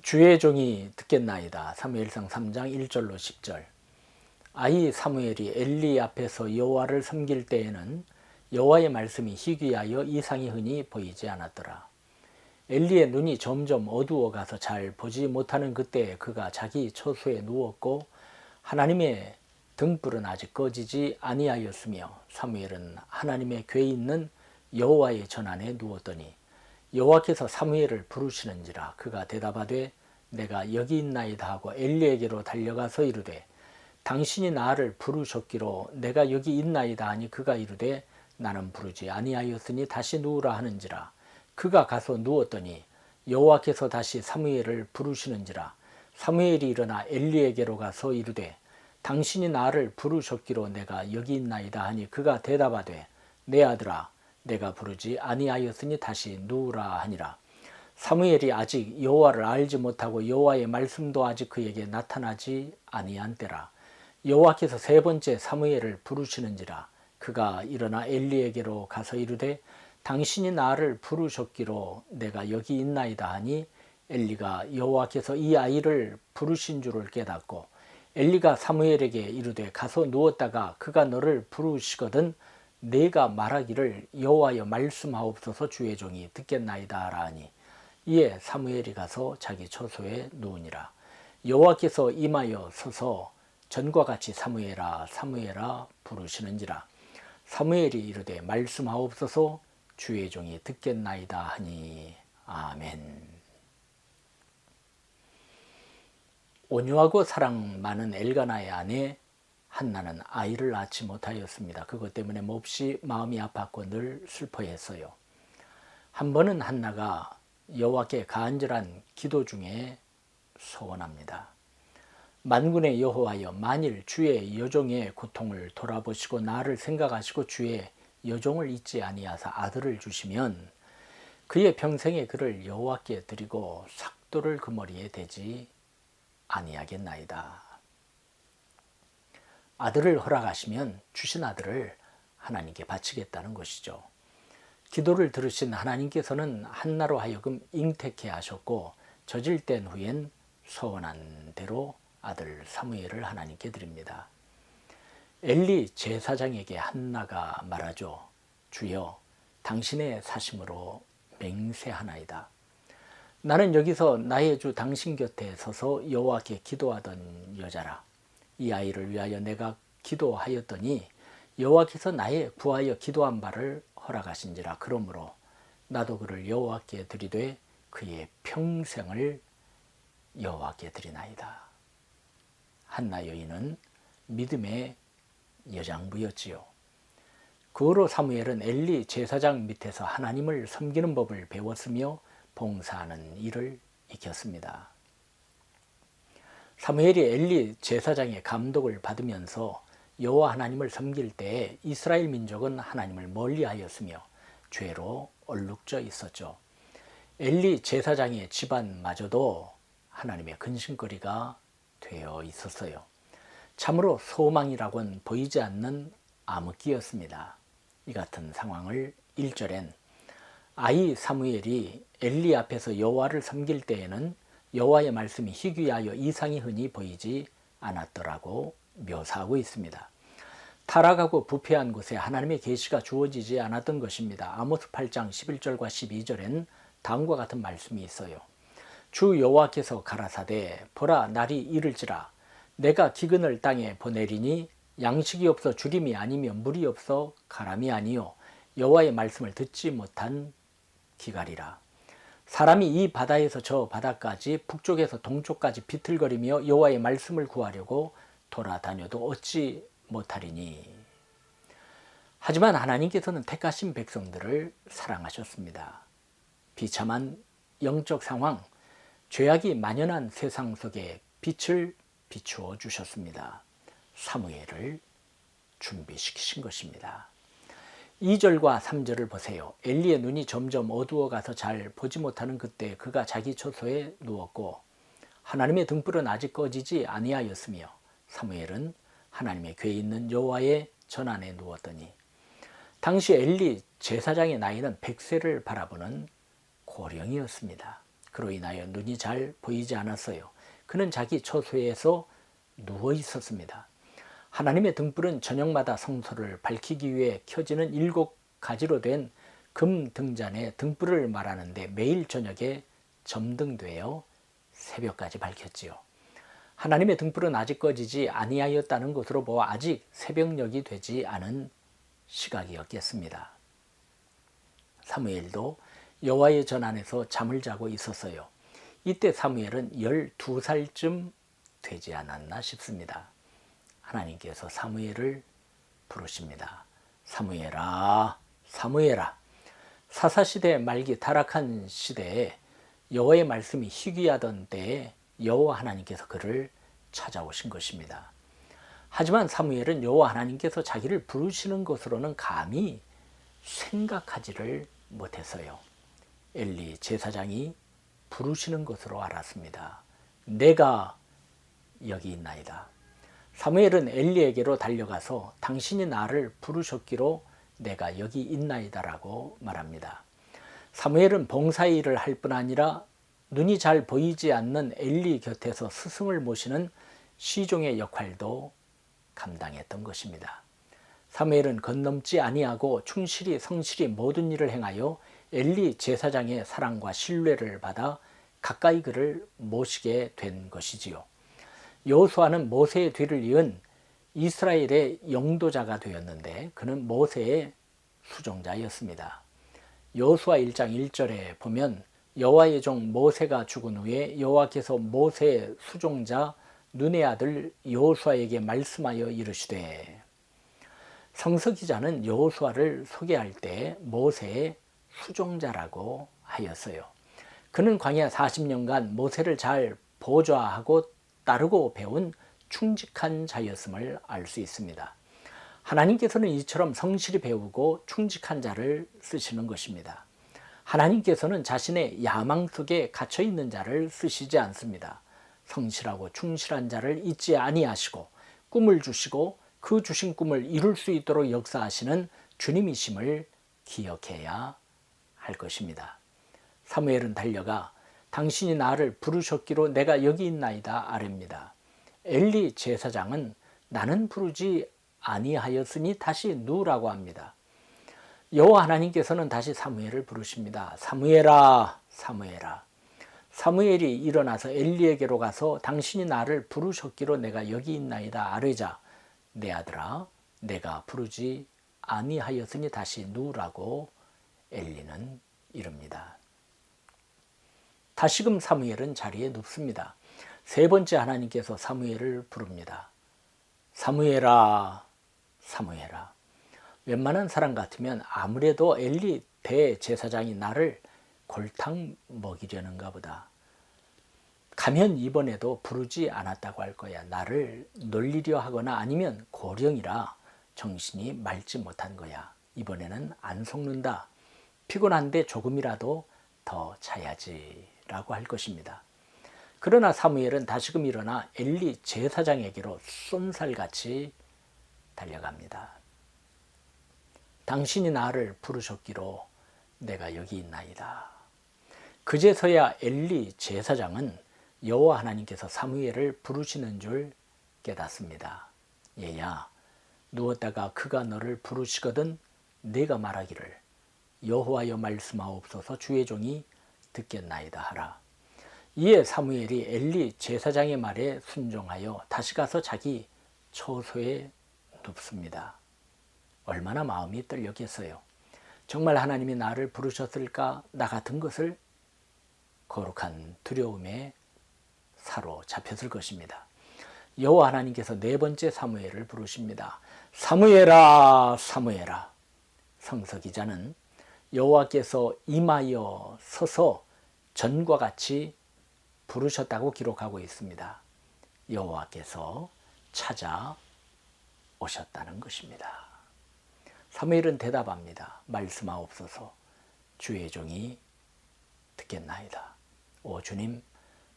주의 종이 듣겠나이다. 사무엘상 3장 1절로 10절. 아이 사무엘이 엘리 앞에서 여호와를 섬길 때에는 여호와의 말씀이 희귀하여 이상이 흔히 보이지 않았더라. 엘리의 눈이 점점 어두워가서 잘 보지 못하는 그때에 그가 자기 처소에 누웠고 하나님의 등불은 아직 꺼지지 아니하였으며 사무엘은 하나님의 궤에 있는 여호와의 전안에 누웠더니 여호와께서 사무엘을 부르시는지라. 그가 대답하되 내가 여기 있나이다 하고 엘리에게로 달려가서 이르되 당신이 나를 부르셨기로 내가 여기 있나이다 하니 그가 이르되 나는 부르지 아니하였으니 다시 누우라 하는지라. 그가 가서 누웠더니 여호와께서 다시 사무엘을 부르시는지라. 사무엘이 일어나 엘리에게로 가서 이르되 당신이 나를 부르셨기로 내가 여기 있나이다 하니 그가 대답하되 내 아들아 내가 부르지 아니하였으니 다시 누우라 하니라. 사무엘이 아직 여호와를 알지 못하고 여호와의 말씀도 아직 그에게 나타나지 아니한 때라. 여호와께서 세 번째 사무엘을 부르시는지라. 그가 일어나 엘리에게로 가서 이르되 당신이 나를 부르셨기로 내가 여기 있나이다 하니 엘리가 여호와께서 이 아이를 부르신 줄을 깨닫고 엘리가 사무엘에게 이르되 가서 누웠다가 그가 너를 부르시거든 내가 말하기를 여호와여 말씀하옵소서 주의 종이 듣겠나이다 하라 하니 이에 사무엘이 가서 자기 처소에 누우니라. 여호와께서 임하여 서서 전과 같이 사무엘아 사무엘아 부르시는지라. 사무엘이 이르되 말씀하옵소서 주의 종이 듣겠나이다 하니 아멘. 온유하고 사랑 많은 엘가나의 아내 한나는 아이를 낳지 못하였습니다. 그것 때문에 몹시 마음이 아팠고 늘 슬퍼했어요. 한 번은 한나가 여호와께 간절한 기도 중에 소원합니다. 만군의 여호와여 만일 주의 여종의 고통을 돌아보시고 나를 생각하시고 주의 여종을 잊지 아니하사 아들을 주시면 그의 평생에 그를 여호와께 드리고 삭도를 그 머리에 대지 아니하겠나이다. 아들을 허락하시면 주신 아들을 하나님께 바치겠다는 것이죠. 기도를 들으신 하나님께서는 한나로 하여금 잉태케 하셨고 저질된 후엔 소원한 대로 아들 사무엘을 하나님께 드립니다. 엘리 제사장에게 한나가 말하죠. 주여 당신의 사심으로 맹세하나이다. 나는 여기서 나의 주 당신 곁에 서서 여호와께 기도하던 여자라. 이 아이를 위하여 내가 기도하였더니 여호와께서 나의 구하여 기도한 바를 허락하신지라. 그러므로 나도 그를 여호와께 드리되 그의 평생을 여호와께 드리나이다. 한나 여인은 믿음의 여장부였지요. 그 후로 사무엘은 엘리 제사장 밑에서 하나님을 섬기는 법을 배웠으며 봉사하는 일을 익혔습니다. 사무엘이 엘리 제사장의 감독을 받으면서 여호와 하나님을 섬길 때에 이스라엘 민족은 하나님을 멀리하였으며 죄로 얼룩져 있었죠. 엘리 제사장의 집안마저도 하나님의 근심거리가 되어 있었어요. 참으로 소망이라고는 보이지 않는 암흑기였습니다. 이 같은 상황을 1절엔 아이 사무엘이 엘리 앞에서 여호와를 섬길 때에는 여호와의 말씀이 희귀하여 이상이 흔히 보이지 않았더라고 묘사하고 있습니다. 타락하고 부패한 곳에 하나님의 계시가 주어지지 않았던 것입니다. 아모스 8장 11절과 12절엔 다음과 같은 말씀이 있어요. 주 여호와께서 가라사대 보라 날이 이를지라 내가 기근을 땅에 보내리니 양식이 없어 주림이 아니며 물이 없어 가람이 아니요 여호와의 말씀을 듣지 못한 기갈이라. 사람이 이 바다에서 저 바다까지 북쪽에서 동쪽까지 비틀거리며 여호와의 말씀을 구하려고 돌아다녀도 얻지 못하리니. 하지만 하나님께서는 택하신 백성들을 사랑하셨습니다. 비참한 영적 상황, 죄악이 만연한 세상 속에 빛을 비추어 주셨습니다. 사무엘을 준비시키신 것입니다. 2절과 3절을 보세요. 엘리의 눈이 점점 어두워가서 잘 보지 못하는 그때 그가 자기 처소에 누웠고 하나님의 등불은 아직 꺼지지 아니하였으며 사무엘은 하나님의 궤에 있는 여호와의 전안에 누웠더니 당시 엘리 제사장의 나이는 100세를 바라보는 고령이었습니다. 그로 인하여 눈이 잘 보이지 않았어요. 그는 자기 처소에서 누워 있었습니다. 하나님의 등불은 저녁마다 성소를 밝히기 위해 켜지는 7가지로 된 금 등잔의 등불을 말하는데 매일 저녁에 점등되어 새벽까지 밝혔지요. 하나님의 등불은 아직 꺼지지 아니하였다는 것으로 보아 아직 새벽녘이 되지 않은 시각이었겠습니다. 사무엘도 여호와의 전 안에서 잠을 자고 있었어요. 이때 사무엘은 12살쯤 되지 않았나 싶습니다. 하나님께서 사무엘을 부르십니다. 사무엘아, 사무엘아. 사사시대 말기 타락한 시대에 여호와의 말씀이 희귀하던 때에 여호와 하나님께서 그를 찾아오신 것입니다. 하지만 사무엘은 여호와 하나님께서 자기를 부르시는 것으로는 감히 생각하지를 못했어요. 엘리 제사장이 부르시는 것으로 알았습니다. 내가 여기 있나이다. 사무엘은 엘리에게로 달려가서 당신이 나를 부르셨기로 내가 여기 있나이다라고 말합니다. 사무엘은 봉사의 일을 할 뿐 아니라 눈이 잘 보이지 않는 엘리 곁에서 스승을 모시는 시종의 역할도 감당했던 것입니다. 사무엘은 건넘지 아니하고 충실히 성실히 모든 일을 행하여 엘리 제사장의 사랑과 신뢰를 받아 가까이 그를 모시게 된 것이지요. 여호수아는 모세의 뒤를 이은 이스라엘의 영도자가 되었는데 그는 모세의 수종자였습니다. 여호수아 1장 1절에 보면 여호와의 종 모세가 죽은 후에 여호와께서 모세의 수종자 눈의 아들 여호수아에게 말씀하여 이르시되, 성서 기자는 여호수아를 소개할 때 모세의 수종자라고 하였어요. 그는 광야 40년간 모세를 잘 보좌하고 따르고 배운 충직한 자였음을 알 수 있습니다. 하나님께서는 이처럼 성실히 배우고 충직한 자를 쓰시는 것입니다. 하나님께서는 자신의 야망 속에 갇혀 있는 자를 쓰시지 않습니다. 성실하고 충실한 자를 잊지 아니하시고 꿈을 주시고 그 주신 꿈을 이룰 수 있도록 역사하시는 주님이심을 기억해야 할 것입니다. 사무엘은 달려가 당신이 나를 부르셨기로 내가 여기 있나이다 아뢰입니다. 엘리 제사장은 나는 부르지 아니하였으니 다시 누우라고 합니다. 여호와 하나님께서는 다시 사무엘을 부르십니다. 사무엘아, 사무엘아. 사무엘이 일어나서 엘리에게로 가서 당신이 나를 부르셨기로 내가 여기 있나이다 아뢰자, 내 아들아, 내가 부르지 아니하였으니 다시 누우라고 엘리는 이릅니다. 다시금 사무엘은 자리에 눕습니다. 세 번째 하나님께서 사무엘을 부릅니다. 사무엘아, 사무엘아. 웬만한 사람 같으면 아무래도 엘리 대제사장이 나를 골탕 먹이려는가 보다. 가면 이번에도 부르지 않았다고 할 거야. 나를 놀리려 하거나 아니면 고령이라 정신이 맑지 못한 거야. 이번에는 안 속는다. 피곤한데 조금이라도 더 자야지 라고 할 것입니다. 그러나 사무엘은 다시금 일어나 엘리 제사장에게로 쏜살같이 달려갑니다. 당신이 나를 부르셨기로 내가 여기 있나이다. 그제서야 엘리 제사장은 여호와 하나님께서 사무엘을 부르시는 줄 깨닫습니다. 얘야, 누웠다가 그가 너를 부르시거든 네가 말하기를 여호와여 말씀하옵소서 주의 종이 듣겠나이다 하라. 이에 사무엘이 엘리 제사장의 말에 순종하여 다시 가서 자기 처소에 눕습니다. 얼마나 마음이 떨렸겠어요. 정말 하나님이 나를 부르셨을까? 나 같은 것을 거룩한 두려움에 사로잡혔을 것입니다. 여호와 하나님께서 네 번째 사무엘을 부르십니다. 사무엘아, 사무엘아. 성서 기자는 여호와께서 임하여 서서 전과 같이 부르셨다고 기록하고 있습니다. 여호와께서 찾아오셨다는 것입니다. 사무엘은 대답합니다. 말씀하옵소서 주의 종이 듣겠나이다. 오 주님,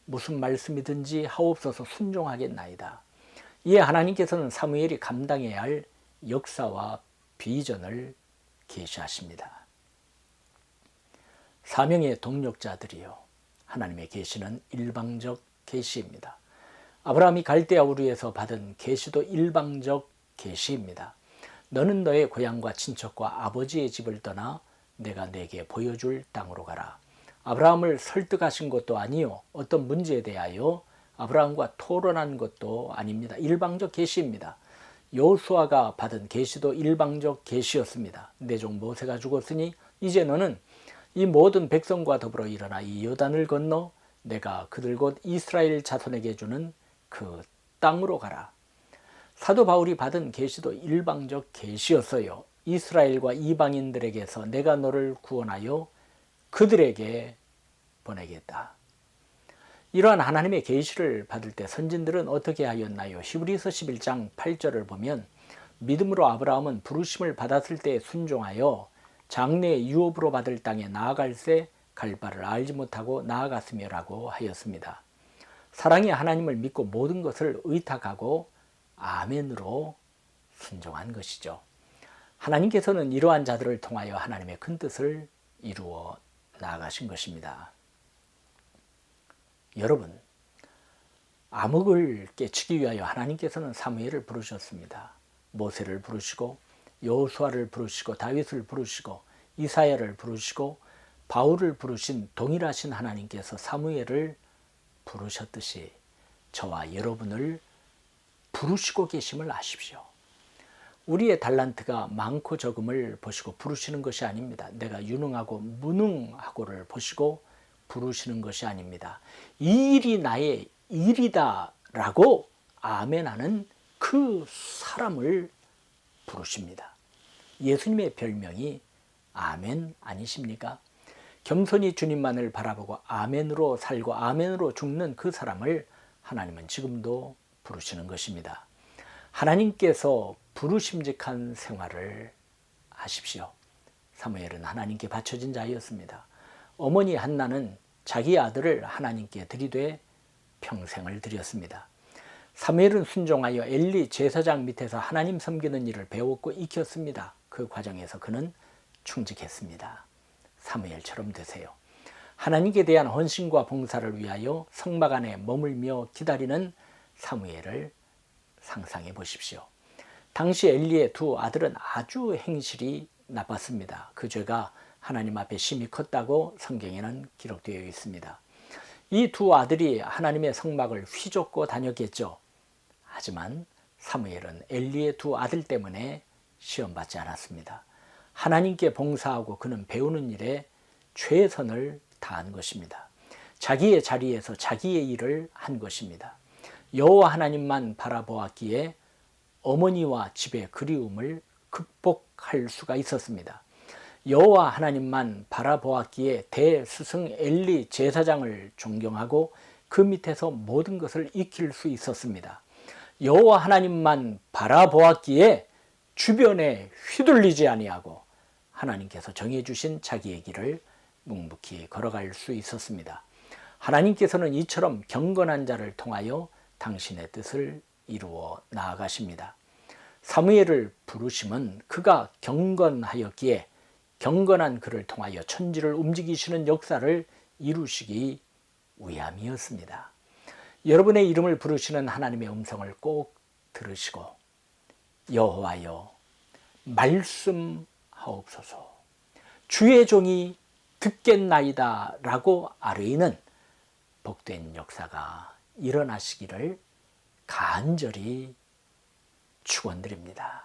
무슨 말씀이든지 하옵소서 순종하겠나이다. 이에 하나님께서는 사무엘이 감당해야 할 역사와 비전을 계시하십니다. 사명의 동력자들이여, 하나님의 계시는 일방적 계시입니다. 아브라함이 갈대아 우르에서 받은 계시도 일방적 계시입니다. 너는 너의 고향과 친척과 아버지의 집을 떠나 내가 내게 보여줄 땅으로 가라. 아브라함을 설득하신 것도 아니요, 어떤 문제에 대하여 아브라함과 토론한 것도 아닙니다. 일방적 계시입니다. 여호수아가 받은 계시도 일방적 계시였습니다. 내 종 모세가 죽었으니 이제 너는 이 모든 백성과 더불어 일어나 이 요단을 건너 내가 그들 곧 이스라엘 자손에게 주는 그 땅으로 가라. 사도 바울이 받은 계시도 일방적 계시였어요. 이스라엘과 이방인들에게서 내가 너를 구원하여 그들에게 보내겠다. 이러한 하나님의 계시를 받을 때 선진들은 어떻게 하였나요? 히브리서 11장 8절을 보면 믿음으로 아브라함은 부르심을 받았을 때 순종하여 장래의 유업으로 받을 땅에 나아갈새 갈 바를 알지 못하고 나아갔으며라고 하였습니다. 사랑이 하나님을 믿고 모든 것을 의탁하고 아멘으로 순종한 것이죠. 하나님께서는 이러한 자들을 통하여 하나님의 큰 뜻을 이루어 나아가신 것입니다. 여러분, 암흑을 깨치기 위하여 하나님께서는 사무엘을 부르셨습니다. 모세를 부르시고 여호수아를 부르시고 다윗을 부르시고 이사야를 부르시고 바울을 부르신 동일하신 하나님께서 사무엘을 부르셨듯이 저와 여러분을 부르시고 계심을 아십시오. 우리의 달란트가 많고 적음을 보시고 부르시는 것이 아닙니다. 내가 유능하고 무능하고를 보시고 부르시는 것이 아닙니다. 이 일이 나의 일이다 라고 아멘하는 그 사람을 부르십니다. 예수님의 별명이 아멘 아니십니까? 겸손히 주님만을 바라보고 아멘으로 살고 아멘으로 죽는 그 사람을 하나님은 지금도 부르시는 것입니다. 하나님께서 부르심직한 생활을 하십시오. 사무엘은 하나님께 바쳐진 자였습니다. 어머니 한나는 자기 아들을 하나님께 드리되 평생을 드렸습니다. 사무엘은 순종하여 엘리 제사장 밑에서 하나님 섬기는 일을 배웠고 익혔습니다. 그 과정에서 그는 충직했습니다. 사무엘처럼 되세요. 하나님께 대한 헌신과 봉사를 위하여 성막 안에 머물며 기다리는 사무엘을 상상해 보십시오. 당시 엘리의 두 아들은 아주 행실이 나빴습니다. 그 죄가 하나님 앞에 심히 컸다고 성경에는 기록되어 있습니다. 이 두 아들이 하나님의 성막을 휘젓고 다녔겠죠. 하지만 사무엘은 엘리의 두 아들 때문에 시험받지 않았습니다. 하나님께 봉사하고 그는 배우는 일에 최선을 다한 것입니다. 자기의 자리에서 자기의 일을 한 것입니다. 여호와 하나님만 바라보았기에 어머니와 집의 그리움을 극복할 수가 있었습니다. 여호와 하나님만 바라보았기에 대스승 엘리 제사장을 존경하고 그 밑에서 모든 것을 익힐 수 있었습니다. 여호와 하나님만 바라보았기에 주변에 휘둘리지 아니하고 하나님께서 정해주신 자기의 길을 묵묵히 걸어갈 수 있었습니다. 하나님께서는 이처럼 경건한 자를 통하여 당신의 뜻을 이루어 나아가십니다. 사무엘을 부르심은 그가 경건하였기에 경건한 그를 통하여 천지를 움직이시는 역사를 이루시기 위함이었습니다. 여러분의 이름을 부르시는 하나님의 음성을 꼭 들으시고 여호와여 말씀하옵소서, 주의 종이 듣겠나이다 라고 아뢰이는 복된 역사가 일어나시기를 간절히 축원드립니다.